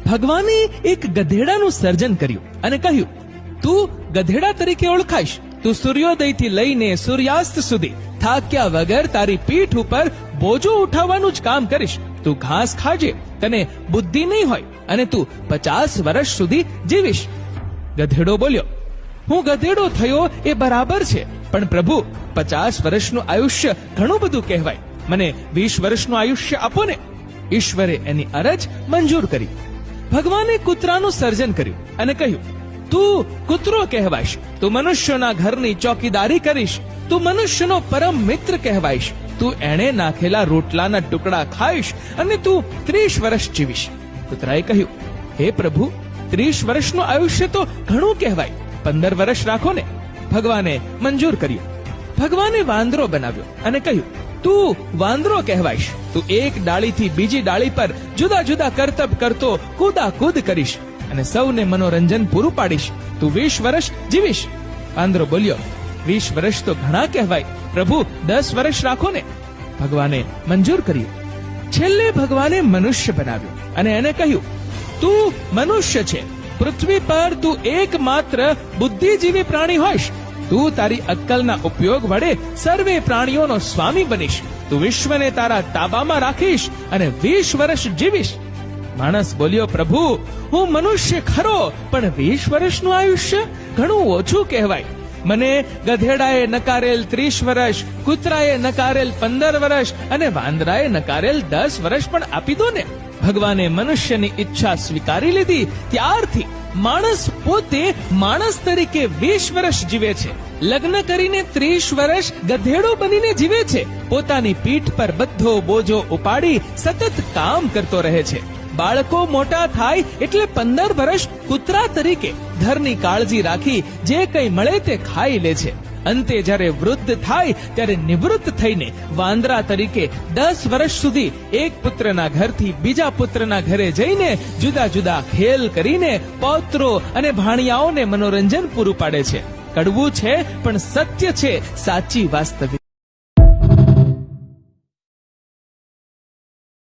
ભગવાને એક ગધેડાનું સર્જન કર્યું અને કહ્યું, તું ગધેડા તરીકે ઓળખાઈશ. તું સૂર્યોદયથી લઈને સૂર્યાસ્ત સુધી થાક્યા વગર તારી પીઠ ઉપર બોજો ઉઠાવવાનું જ કામ કરીશ. તું ઘાસ ખાજે, તને બુદ્ધિ નહીં હોય અને તું 50 વર્ષ સુધી જીવીશ. ગધેડો બોલ્યો, હું ગધેડો થયો એ બરાબર છે, પણ પ્રભુ 50 વર્ષનું આયુષ્ય ઘણું બધું કહેવાય. મને 20 વર્ષનું આયુષ્ય આપો ને. ઈશ્વરે એની અરજ મંજૂર કરી. ભગવાને કૂતરાનું સર્જન કર્યું અને કહ્યું, તું કૂતરો કહેવાઈશ. તું મનુષ્યોના ઘરની ચોકીદારી કરીશ. તું મનુષ્યનો પરમ મિત્ર કહેવાઈશ. તું એણે નાખેલા રોટલાના ટુકડા ખાઈશ અને તું 30 વર્ષ જીવીશ. કૂતરાએ કહ્યું, હે પ્રભુ, 30 વર્ષનું આયુષ્ય તો ઘણું કહેવાય. 15 વર્ષ રાખો ને. ભગવાને મંજૂર કર્યું. ભગવાને વાંદરો બનાવ્યો અને કહ્યું, તું વાંદરો કહેવાઈશ. તું એક ડાળીથી બીજી ડાળી પર જુદા જુદા કરતબ કરતો કૂદાકૂદ કરીશ અને સૌને મનોરંજન પૂરું પાડીશ. તું 20 વર્ષ જીવીશ. વાંદરો બોલ્યો, 20 વર્ષ તો ઘણા કહેવાય. પ્રભુ, 10 વર્ષ રાખો ને. ભગવાને મંજૂર કર્યું. છેલ્લે ભગવાને મનુષ્ય બનાવ્યો અને એને કહ્યું, તું મનુષ્ય છે. પૃથ્વી પર તું એકમાત્ર બુદ્ધિજીવી પ્રાણી હોઈશ. તું તારી અક્કલના ઉપયોગ વડે સર્વે પ્રાણીઓનો સ્વામી બનીશ. તું વિશ્વને તારા તાબામાં રાખીશ અને 20 વર્ષ જીવીશ. માણસ બોલ્યો, પ્રભુ, હું મનુષ્ય ખરો, પણ 20 વર્ષનું આયુષ્ય ઘણું ઓછું કહેવાય. મને ગધેડાએ નકારેલ 30 વર્ષ, કૂતરાએ નકારેલ 15 વર્ષ અને વાંદરાએ નકારેલ 10 વર્ષ પણ આપી દો ને. ભગવાને મનુષ્યની ઈચ્છા સ્વીકારી લીધી. ત્યારથી માણસ પોતે માણસ તરીકે 20 વર્ષ જીવે છે. લગ્ન કરીને 30 વર્ષ ગધેડો બનીને જીવે છે. પોતાની પીઠ પર બધો બોજો ઉપાડી સતત કામ કરતો રહે છે. બાળકો મોટા થાય એટલે 15 વર્ષ કૂતરા તરીકે ઘરની કાળજી રાખી જે કંઈ મળે તે ખાઈ લે છે. અંતે જ્યારે વૃદ્ધ થાય ત્યારે નિવૃત્ત થઈને વાંદરા તરીકે 10 વર્ષ સુધી એક પુત્રના ઘરથી બીજા પુત્રના ઘરે જઈને જુદા જુદા ખેલ કરીને પૌત્રો અને ભાણિયાઓને મનોરંજન પૂરું પાડે છે. કડવું છે પણ સત્ય છે, સાચી વાસ્તવિક